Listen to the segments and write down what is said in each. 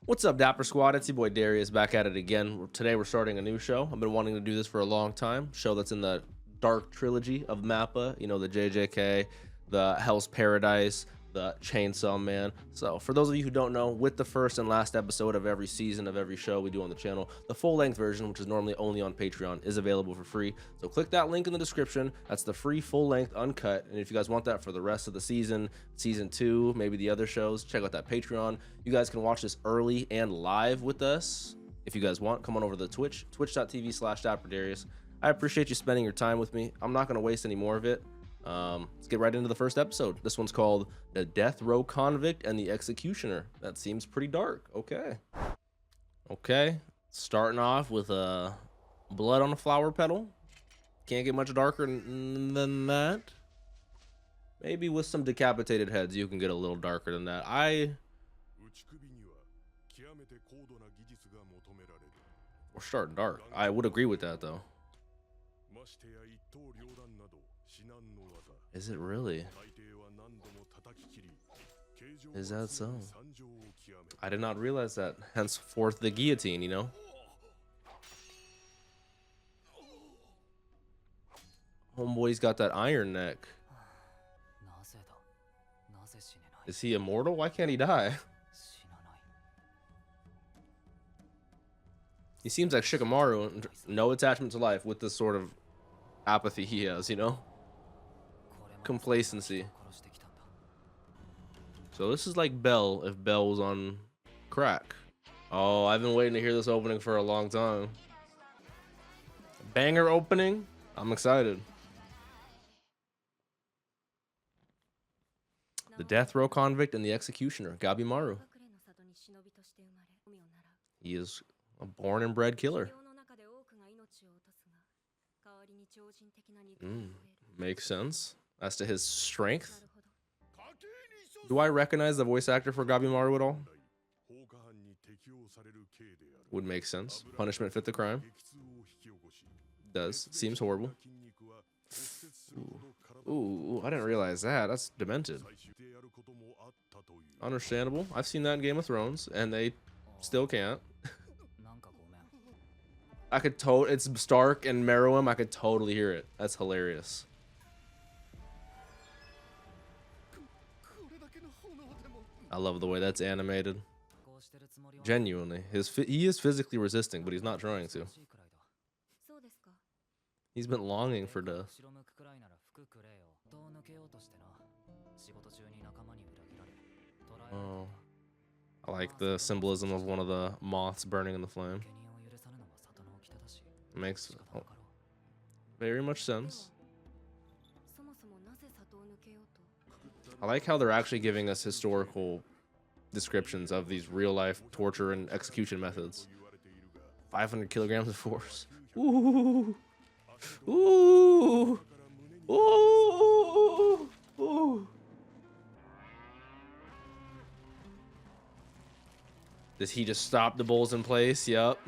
What's up, Dapper Squad? It's your boy Darius back at it again. Today we're starting a new show. I've been wanting to do this for a long time. Show that's in the dark trilogy of Mappa, you know, the JJK, the Hell's Paradise, the Chainsaw Man. So for those of you who don't know, with the first and last episode of every season of every show we do on the channel, the full-length version, which is normally only on Patreon, is available for free. So click that link in the description. That's the free full-length uncut. And if you guys want that for the rest of the season 2, maybe the other shows, check out that Patreon. You guys can watch this early and live with us. If you guys want, come on over to the twitch.tv/DapperDarius. I appreciate you spending your time with me. I'm not going to waste any more of it. Let's get right into the first episode. This one's called The Death Row Convict and the Executioner. That seems pretty dark. Okay, starting off with blood on a flower petal. Can't get much darker than that. Maybe with some decapitated heads you can get a little darker than that. We're starting dark. I would agree with that though. Is it really? Is that so? I did not realize that. Henceforth the guillotine, you know? Homeboy's got that iron neck. Is he immortal? Why can't he die? He seems like Shikamaru, no attachment to life with this sort of apathy he has, you know? Complacency. So this is like Bell if Bell was on crack. Oh, I've been waiting to hear this opening for a long time. Banger opening. I'm excited. The Death Row Convict and the Executioner, Gabimaru. He is a born and bred killer. Makes sense as to his strength. Do I recognize the voice actor for Gabimaru at all? Would make sense. Punishment fit the crime. Does. Seems horrible. Ooh, I didn't realize that. That's demented. Understandable. I've seen that in Game of Thrones, and they still can't. I could it's Stark and Meruem. I could totally hear it. That's hilarious. I love the way that's animated. Genuinely, he is physically resisting, but he's not trying to. He's been longing for death. Oh, I like the symbolism of one of the moths burning in the flame. Makes very much sense. I like how they're actually giving us historical descriptions of these real-life torture and execution methods. 500 kilograms of force. Ooh. Ooh. Ooh. Ooh. Does he just stop the bulls in place? Yep.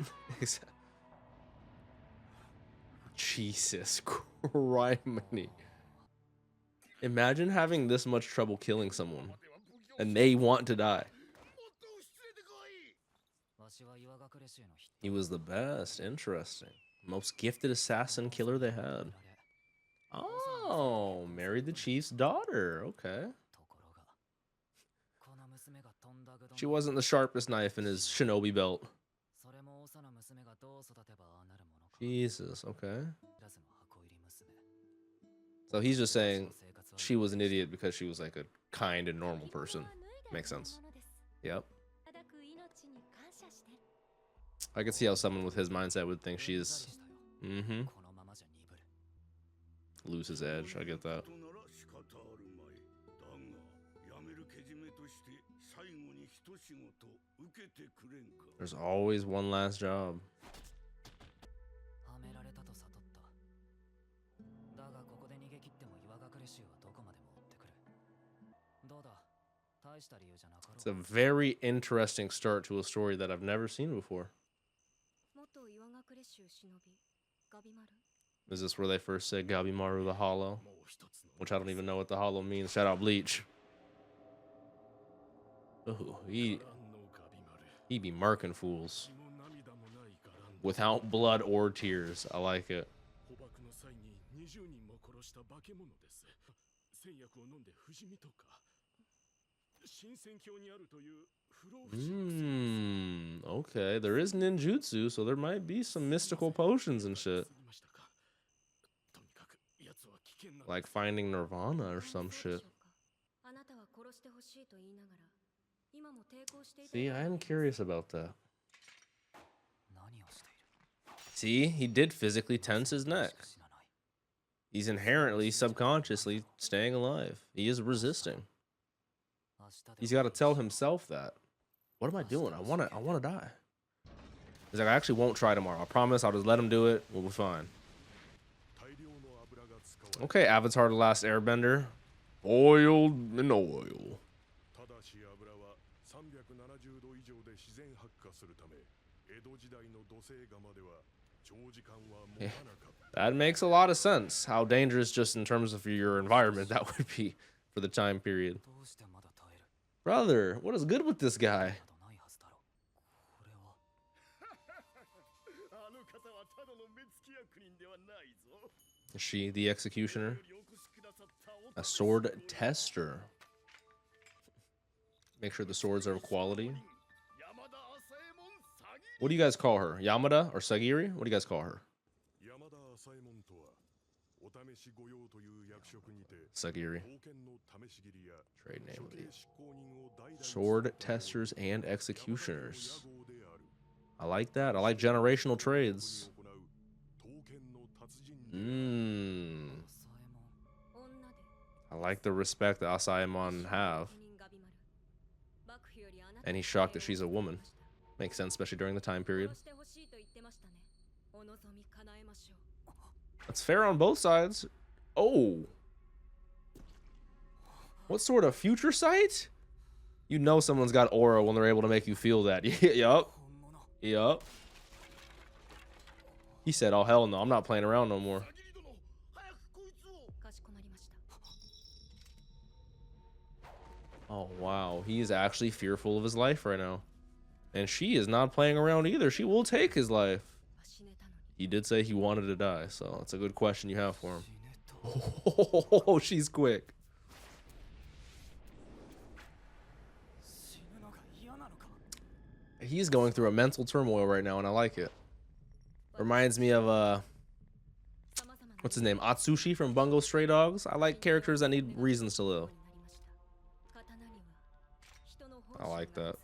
Jesus criminy. Imagine having this much trouble killing someone and they want to die. He was the best. Interesting. Most gifted assassin killer they had. Oh, married the chief's daughter. Okay. She wasn't the sharpest knife in his shinobi belt. Jesus, okay. So he's just saying she was an idiot because she was like a kind and normal person. Makes sense. Yep. I could see how someone with his mindset would think she's lose his edge. I get that. There's always one last job. It's a very interesting start to a story that I've never seen before. Is this where they first said Gabimaru the Hollow? Which I don't even know what the Hollow means. Shout out Bleach. Oh, he He be marking fools without blood or tears. I like it. Okay, there is ninjutsu, so there might be some mystical potions and shit. Like finding nirvana or some shit. See, I am curious about that. See, he did physically tense his neck. He's inherently, subconsciously staying alive. He is resisting. He's got to tell himself that. What am I doing? I want to die. He's like, I actually won't try tomorrow. I promise. I'll just let him do it. We'll be fine. Okay, Avatar: The Last Airbender. Boiled in oil. Yeah. That makes a lot of sense. How dangerous, just in terms of your environment, that would be for the time period. Brother, what is good with this guy? Is she the executioner? A sword tester. Make sure the swords are of quality. What do you guys call her? Yamada or Sagiri? What do you guys call her? Sagiri. Trade name of these. Sword testers and executioners. I like that. I like generational trades. I like the respect that Asaemon have. And he's shocked that she's a woman. Makes sense, especially during the time period. That's fair on both sides. Oh. What sort of future sight? You know someone's got aura when they're able to make you feel that. Yup. Yup. He said, oh, hell no. I'm not playing around no more. Oh, wow. He is actually fearful of his life right now. And she is not playing around either. She will take his life. He did say he wanted to die, so it's a good question you have for him. Oh, she's quick. He's going through a mental turmoil right now, and I like it. Reminds me of, what's his name? Atsushi from Bungo Stray Dogs. I like characters that need reasons to live. I like that.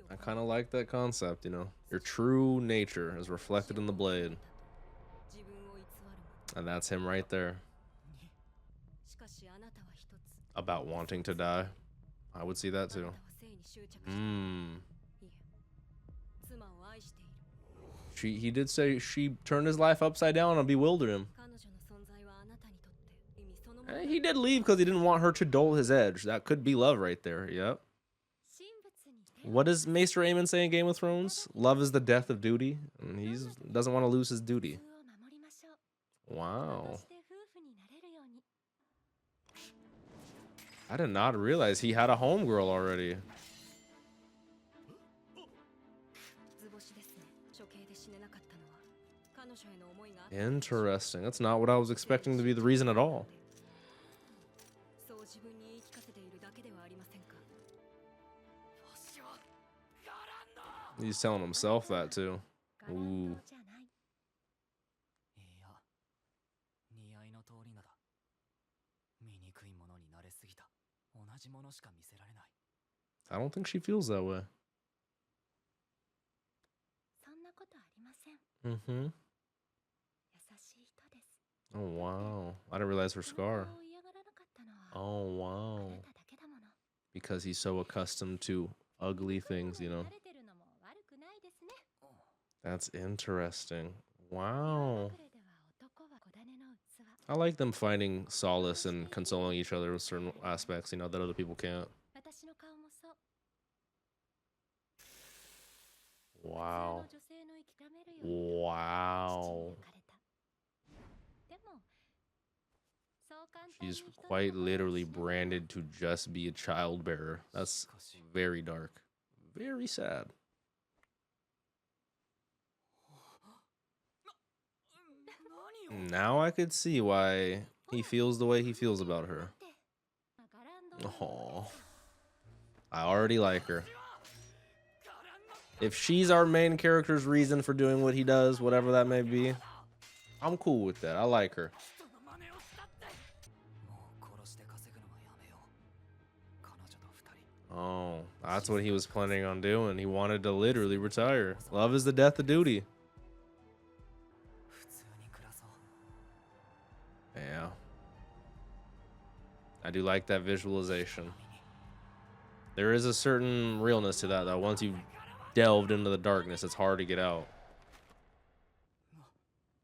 I kind of like that concept, you know. Your true nature is reflected in the blade. And that's him right there. About wanting to die. I would see that too. He did say she turned his life upside down and bewildered him. He did leave because he didn't want her to dull his edge. That could be love right there. Yep. What does Maester Aemon say in Game of Thrones? Love is the death of duty. And he doesn't want to lose his duty. Wow. I did not realize he had a homegirl already. Interesting. That's not what I was expecting to be the reason at all. He's telling himself that too. Ooh. I don't think she feels that way. Mm-hmm. Oh, wow. I didn't realize her scar. Oh, wow. Because he's so accustomed to ugly things, you know. That's interesting. Wow. I like them finding solace and consoling each other with certain aspects, you know, that other people can't. Wow. Wow. She's quite literally branded to just be a child bearer. That's very dark. Very sad. Now I could see why he feels the way he feels about her. Oh, I already like her. If she's our main character's reason for doing what he does, whatever that may be, I'm cool with that. I like her. Oh, that's what he was planning on doing. He wanted to literally retire. Love is the death of duty. Yeah. I do like that visualization. There is a certain realness to that, though. Once you've delved into the darkness, it's hard to get out.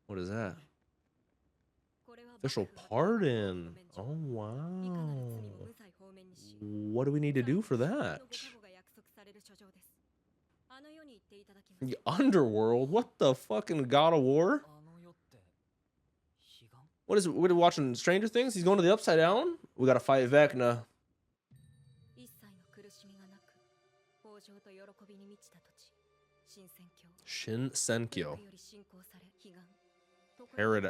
What is that? Official pardon. Oh, wow. What do we need to do for that? The underworld? What the fucking God of War? What is it? We're watching Stranger Things? He's going to the Upside Down? We gotta fight Vecna. Shin Senkyo.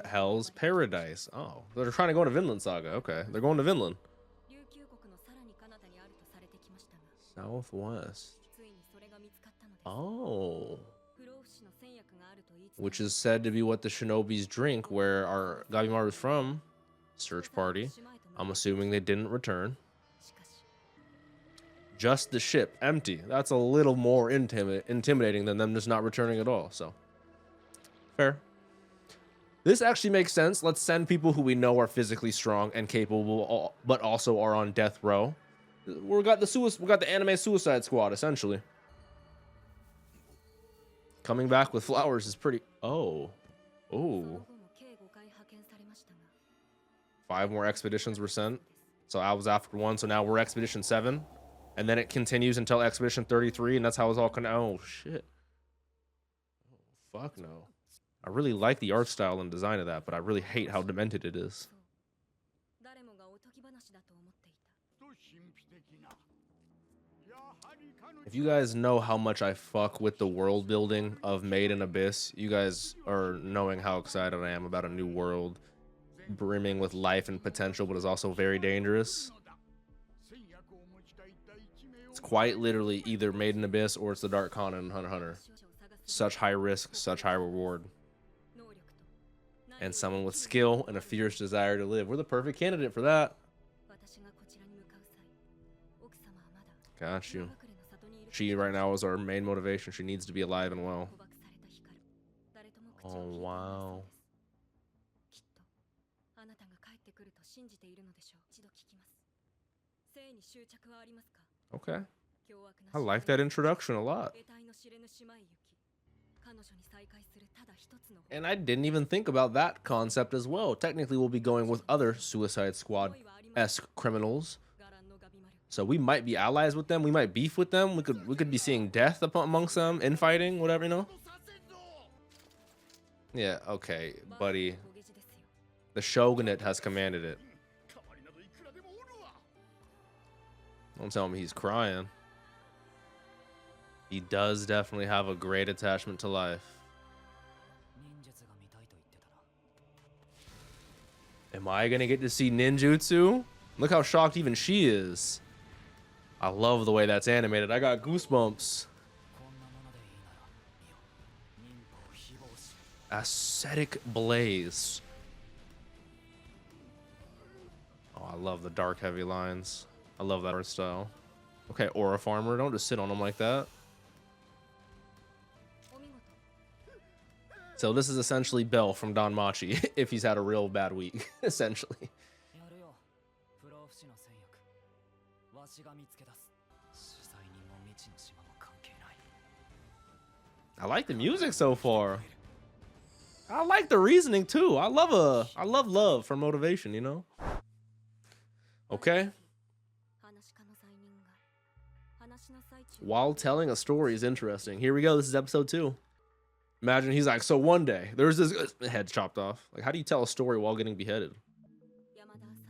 Hell's Paradise. Oh, they're trying to go to Vinland Saga. Okay, they're going to Vinland. Southwest. Oh. Which is said to be what the shinobis drink where our Gabimaru is from. Search party. I'm assuming they didn't return. Just the ship, empty. That's a little more intimidating than them just not returning at all. So, fair. This actually makes sense. Let's send people who we know are physically strong and capable, but also are on death row. We got the anime Suicide Squad essentially. Coming back with flowers is pretty. Oh. 5 more expeditions were sent. So I was after 1. So now we're Expedition 7. And then it continues until Expedition 33. And that's how it's all gonna. Oh, shit. Oh, fuck no. I really like the art style and design of that, but I really hate how demented it is. If you guys know how much I fuck with the world building of Made in Abyss, you guys are knowing how excited I am about a new world brimming with life and potential, but is also very dangerous. It's quite literally either Made in Abyss or it's the Dark Continent in Hunter x Hunter. Such high risk, such high reward. And someone with skill and a fierce desire to live. We're the perfect candidate for that. Got you. She right now is our main motivation. She needs to be alive and well. Oh, wow. Okay. I like that introduction a lot. And I didn't even think about that concept as well. Technically, we'll be going with other Suicide Squad-esque criminals. So we might be allies with them. We might beef with them. We could be seeing death amongst them, infighting, whatever, you know? Yeah, okay, buddy. The Shogunate has commanded it. Don't tell me he's crying. He does definitely have a great attachment to life. Am I gonna get to see ninjutsu? Look how shocked even she is. I love the way that's animated. I got goosebumps. Ascetic blaze. Oh, I love the dark, heavy lines. I love that art style. Okay, Aura Farmer, don't just sit on him like that. So this is essentially Bell from Danmachi, if he's had a real bad week, essentially. I like the music so far. I like the reasoning too. I love love for motivation, you know? Okay. While telling a story is interesting. Here we go. This is episode 2. Imagine he's like, so one day there's this head chopped off. Like, how do you tell a story while getting beheaded?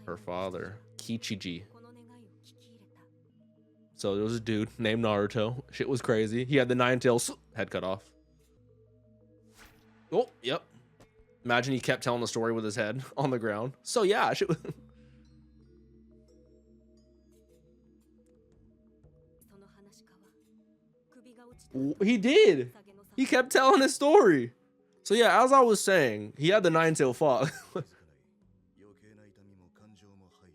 Her father, Kichiji. So there was a dude named Naruto. Shit was crazy. He had the 9 tails, head cut off. Oh, yep. Imagine he kept telling the story with his head on the ground. So yeah, shit was he did. He kept telling his story. So yeah, as I was saying, he had the 9-tailed fox.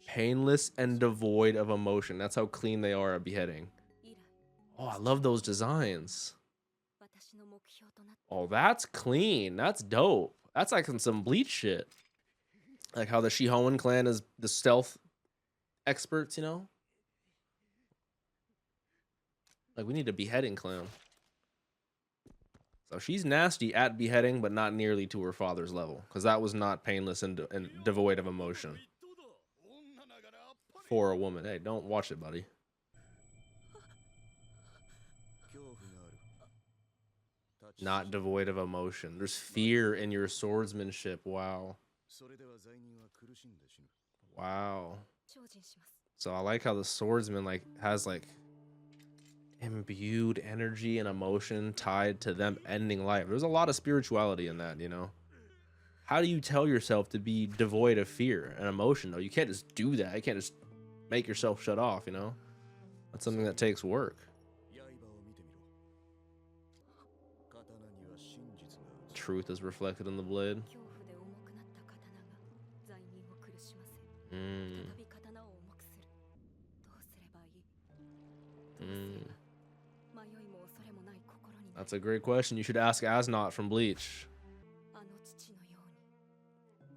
Painless and devoid of emotion. That's how clean they are at beheading. Oh, I love those designs. Oh, that's clean. That's dope. That's like some Bleach shit. Like how the Shihoan clan is the stealth experts, you know? Like we need a beheading clan. So she's nasty at beheading, but not nearly to her father's level, because that was not painless and devoid of emotion for a woman. Hey, don't watch it, buddy. Not devoid of emotion. There's fear in your swordsmanship. Wow. Wow. So I like how the swordsman like has like imbued energy and emotion tied to them ending life. There's a lot of spirituality in that, you know. How do you tell yourself to be devoid of fear and emotion though? You can't just do that. You can't just make yourself shut off, you know. That's something that takes work. Truth is reflected in the blade. That's a great question. You should ask Asnot from Bleach.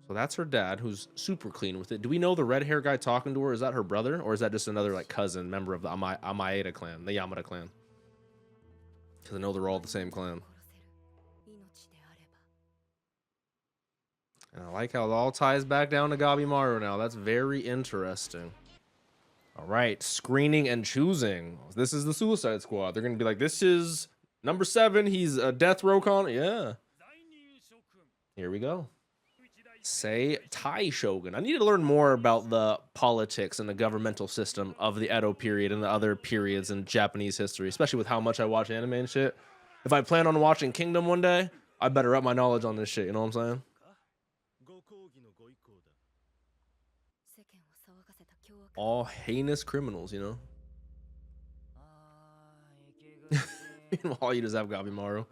So that's her dad, who's super clean with it. Do we know the red hair guy talking to her? Is that her brother, or is that just another like cousin member of the Amaeda clan, the Yamada clan? Because I know they're all the same clan. And I like how it all ties back down to Gabimaru now. That's very interesting. All right, screening and choosing. This is the Suicide Squad. They're gonna be like, this is number 7. He's a death row con. Yeah. Here we go. Say Tai Shogun. I need to learn more about the politics and the governmental system of the Edo period and the other periods in Japanese history, especially with how much I watch anime and shit. If I plan on watching Kingdom one day, I better up my knowledge on this shit. You know what I'm saying? All heinous criminals, you know. Meanwhile, you just have Gabimaru.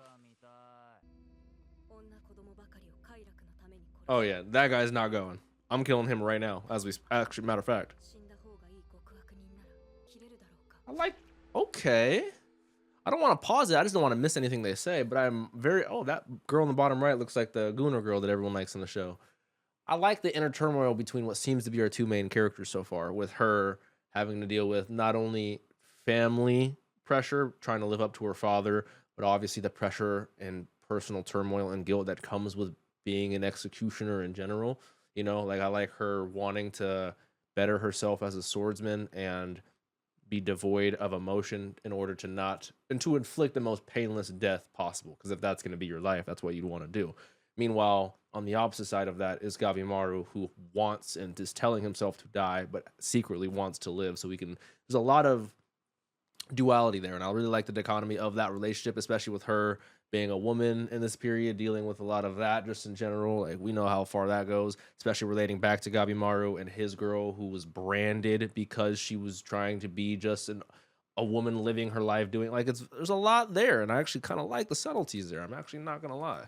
Oh yeah, that guy's not going. I'm killing him right now, as we actually, matter of fact. I like. Okay. I don't want to pause it. I just don't want to miss anything they say. But I'm very. Oh, that girl in the bottom right looks like the Gunnar girl that everyone likes in the show. I like the inner turmoil between what seems to be our 2 main characters so far, with her having to deal with not only family pressure, trying to live up to her father, but obviously the pressure and personal turmoil and guilt that comes with being an executioner in general. You know, like I like her wanting to better herself as a swordsman and be devoid of emotion in order to not, and to inflict the most painless death possible. Because if that's going to be your life, that's what you'd want to do. Meanwhile, on the opposite side of that is Gabimaru, who wants and is telling himself to die, but secretly wants to live. So we can, there's a lot of duality there. And I really like the dichotomy of that relationship, especially with her being a woman in this period, dealing with a lot of that just in general. Like we know how far that goes, especially relating back to Gabimaru and his girl who was branded because she was trying to be just a woman living her life doing, like, there's a lot there. And I actually kind of like the subtleties there. I'm actually not going to lie.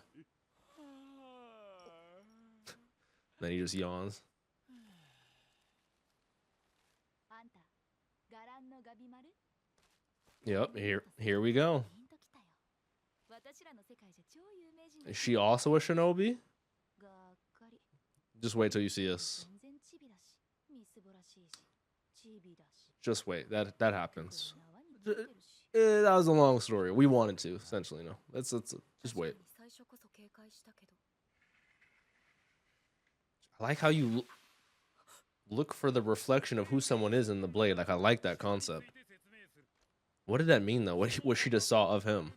Then he just yawns. Yep, here we go. Is she also a shinobi? Just wait till you see us. Just wait, that happens. That was a long story. We wanted to, essentially, no. Let's just wait. I like how you look for the reflection of who someone is in the blade. Like, I like that concept. What did that mean, though? What she just saw of him?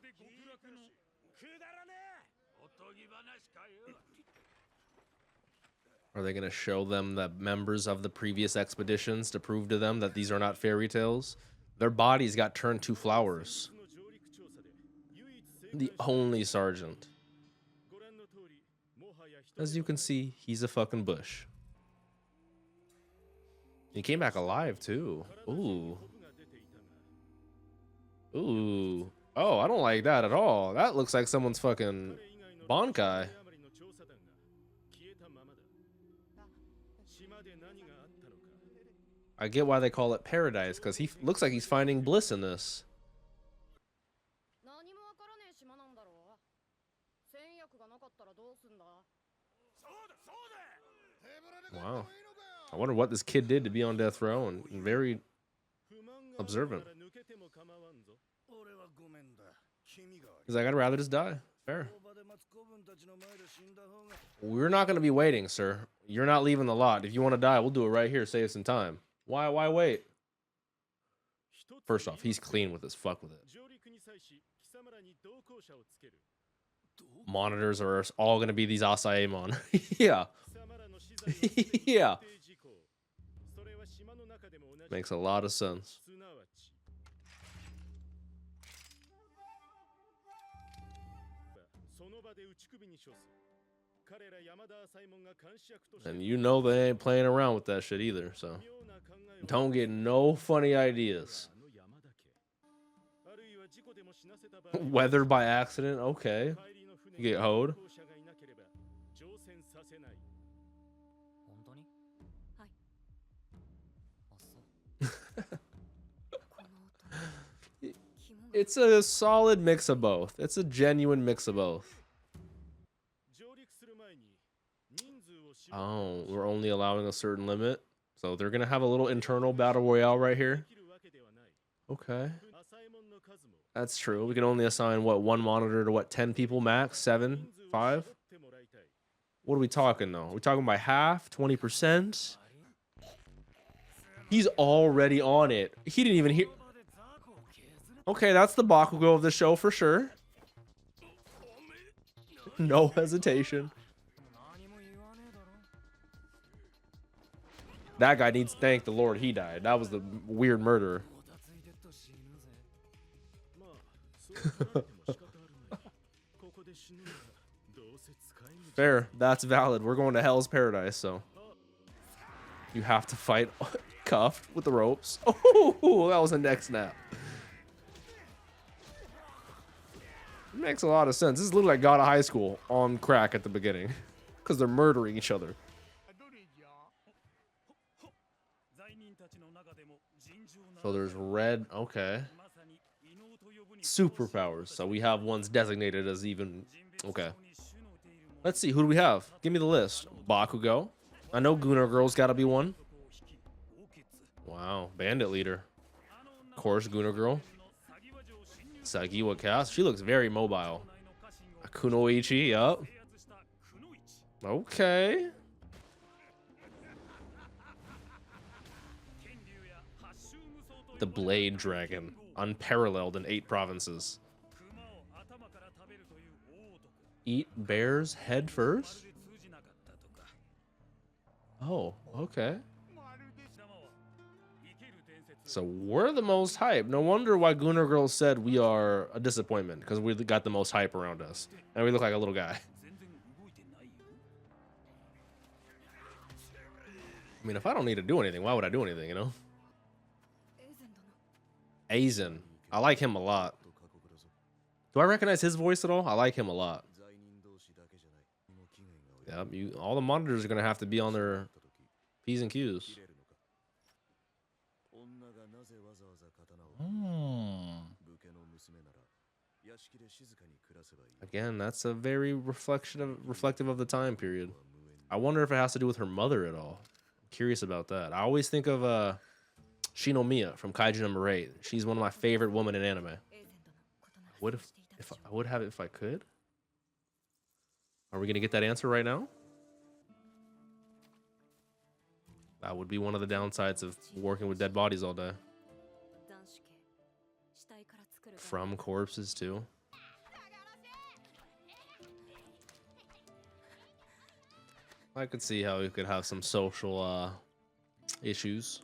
Are they going to show them the members of the previous expeditions to prove to them that these are not fairy tales? Their bodies got turned to flowers. The only sergeant. As you can see, he's a fucking bush. He came back alive too. Ooh. Ooh. Oh, I don't like that at all. That looks like someone's fucking Bonkai. I get why they call it paradise, because he looks like he's finding bliss in this. Wow. I wonder what this kid did to be on death row, and very observant. He's like, I'd rather just die. Fair. We're not going to be waiting, sir. You're not leaving the lot. If you want to die, we'll do it right here. Save some time. Why wait? First off, he's clean with this. Fuck with it. Monitors are all going to be these Asaemon. Yeah. Yeah. Makes a lot of sense. And you know they ain't playing around with that shit either, so don't get no funny ideas. Weather by accident, okay. You get hoed. It's a solid mix of both. It's a genuine mix of both. Oh, we're only allowing a certain limit. So they're going to have a little internal battle royale right here. Okay. That's true. We can only assign, what, one monitor to, what, 10 people max? 7? 5? What are we talking, though? Are we talking by half? 20%? He's already on it. He didn't even hear... Okay, that's the Bakugo of the show for sure. No hesitation. That guy needs to thank the Lord he died. That was the weird murderer. Fair. That's valid. We're going to Hell's Paradise, so you have to fight cuffed with the ropes. Oh, that was a neck snap. It makes a lot of sense. This is literally like God of High School on crack at the beginning because they're murdering each other. So there's red. Okay. Superpowers. So we have ones designated as even. Okay. Let's see. Who do we have? Give me the list. Bakugo. I know Gunnar Girl's got to be one. Wow. Bandit leader. Of course, Gunnar Girl. Sagiwa Cast. She looks very mobile. Kunoichi. Yup. Okay. The Blade Dragon. Unparalleled in 8 provinces. Eat bear's head first? Oh, okay. So we're the most hype. No wonder why Gunnar Girl said we are a disappointment, because we got the most hype around us. And we look like a little guy. I mean, if I don't need to do anything, why would I do anything, you know? Aizen. I like him a lot. Do I recognize his voice at all? I like him a lot. Yep, all the monitors are going to have to be on their P's and Q's. Again, that's a very reflective of the time period. I wonder if it has to do with her mother at all. I'm curious about that. I always think of Shinomiya from Kaiju number 8. She's one of my favorite women in anime. What if I would have it if I could? Are we gonna get that answer right now? That would be one of the downsides of working with dead bodies all day. From corpses, too. I could see how you could have some social issues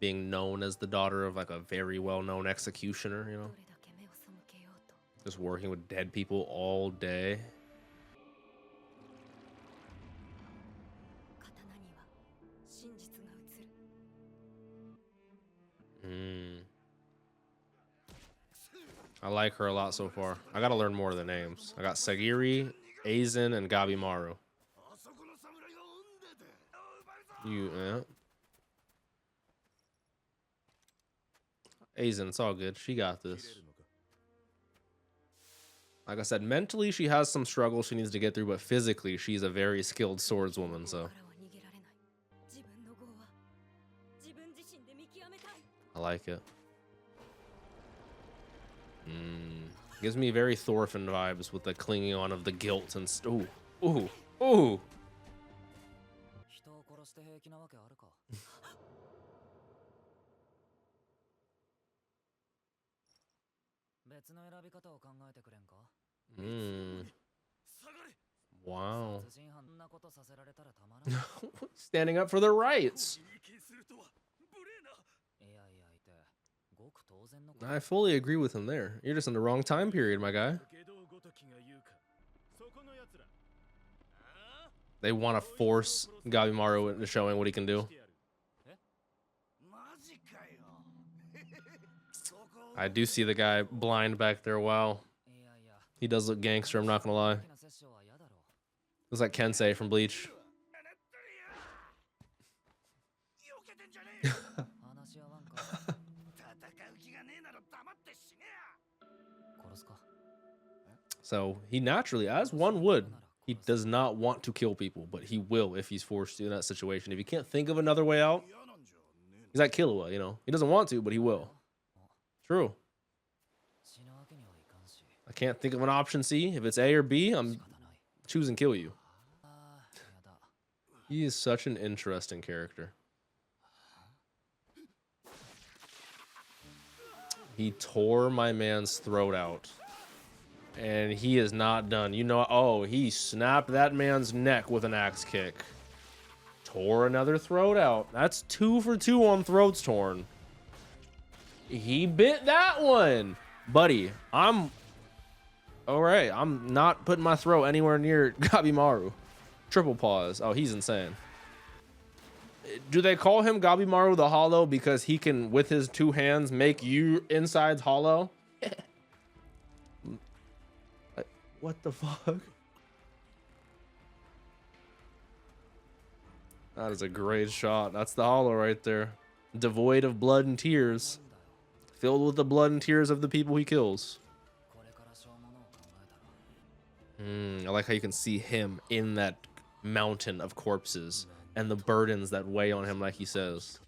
being known as the daughter of like a very well-known executioner, you know, just working with dead people all day. I like her a lot so far. I gotta learn more of the names. I got Sagiri, Aizen, and Gabimaru. Yeah. Aizen, it's all good. She got this. Like I said, mentally she has some struggles she needs to get through, but physically she's a very skilled swordswoman, so I like it. Gives me very Thorfinn vibes with the clinging on of the guilt and ooh. Wow. Standing up for their rights. I fully agree with him there. You're just in the wrong time period, my guy. They want to force Gabimaru into showing what he can do. I do see the guy blind back there. Wow. He does look gangster, I'm not gonna lie. Looks like Kensei from Bleach. So he naturally, as one would, he does not want to kill people, but he will if he's forced to in that situation. If he can't think of another way out, he's like Killua, you know. He doesn't want to, but he will. True. I can't think of an option C. If it's A or B, I'm choosing kill you. He is such an interesting character. He tore my man's throat out. And he is not done. You know, oh, he snapped that man's neck with an axe kick. Tore another throat out. That's 2 for 2 on throats torn. He bit that one. Buddy, I'm... Alright, I'm not putting my throat anywhere near Gabimaru. Triple pause. Oh, he's insane. Do they call him Gabimaru the Hollow because he can, with his 2 hands, make you insides hollow? What the fuck? That is a great shot. That's the hollow right there. Devoid of blood and tears. Filled with the blood and tears of the people he kills. I like how you can see him in that mountain of corpses and the burdens that weigh on him, like he says.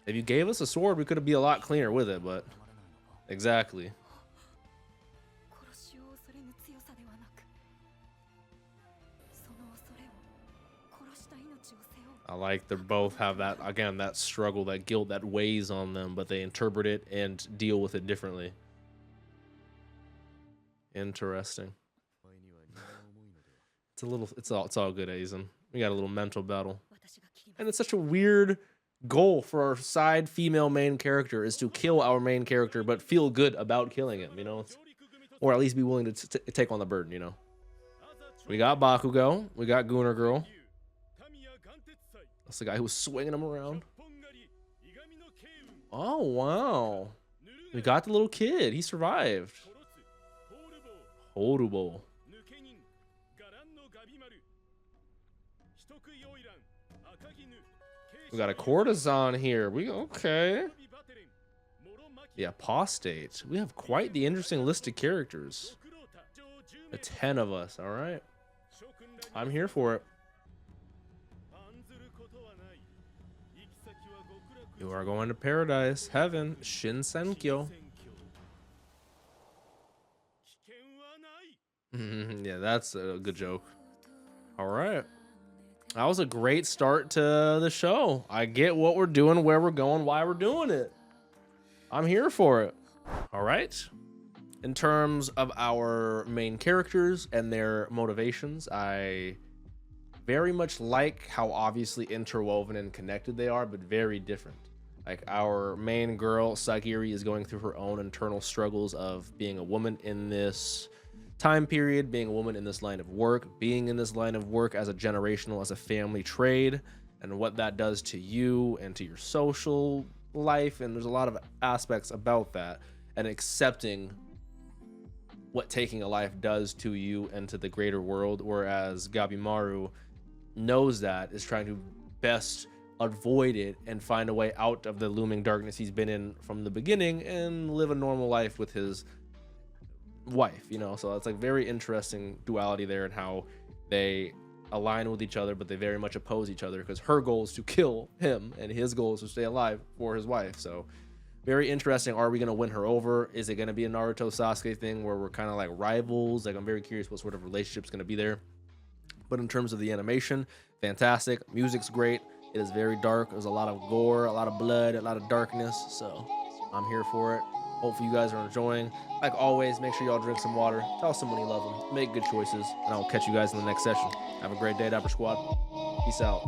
If you gave us a sword, we could be a lot cleaner with it, but... Exactly. I like they both have that, again, that struggle, that guilt that weighs on them, but they interpret it and deal with it differently. Interesting. It's all good, Aizen. We got a little mental battle. And it's such a weird goal for our side female main character is to kill our main character, but feel good about killing him, you know? Or at least be willing to take on the burden, you know? We got Bakugo. We got Gooner Girl. That's the guy who was swinging him around. Oh, wow. We got the little kid. He survived. Horrible. We got a courtesan here. Okay. The apostate. We have quite the interesting list of characters. The 10 of us. All right. I'm here for it. You are going to paradise, heaven, Shinsenkyo. Yeah, that's a good joke. All right. That was a great start to the show. I get what we're doing, where we're going, why we're doing it. I'm here for it. All right. In terms of our main characters and their motivations, I very much like how obviously interwoven and connected they are, but very different. Like our main girl, Sagiri, is going through her own internal struggles of being a woman in this time period, being a woman in this line of work, being in this line of work as a generational, as a family trade, and what that does to you and to your social life. And there's a lot of aspects about that, and accepting what taking a life does to you and to the greater world. Whereas Gabimaru knows that, is trying to best avoid it and find a way out of the looming darkness he's been in from the beginning and live a normal life with his wife, you know. So it's like very interesting duality there, and how they align with each other, but they very much oppose each other, because her goal is to kill him and his goal is to stay alive for his wife. So very interesting. Are we going to win her over? Is it going to be a Naruto Sasuke thing where we're kind of like rivals? Like, I'm very curious what sort of relationship's going to be there. But in terms of the animation, fantastic. Music's great. It is very dark. There's a lot of gore, a lot of blood, a lot of darkness. So I'm here for it. Hopefully you guys are enjoying. Like always, make sure y'all drink some water. Tell someone you love them. Make good choices. And I'll catch you guys in the next session. Have a great day, Dapper Squad. Peace out.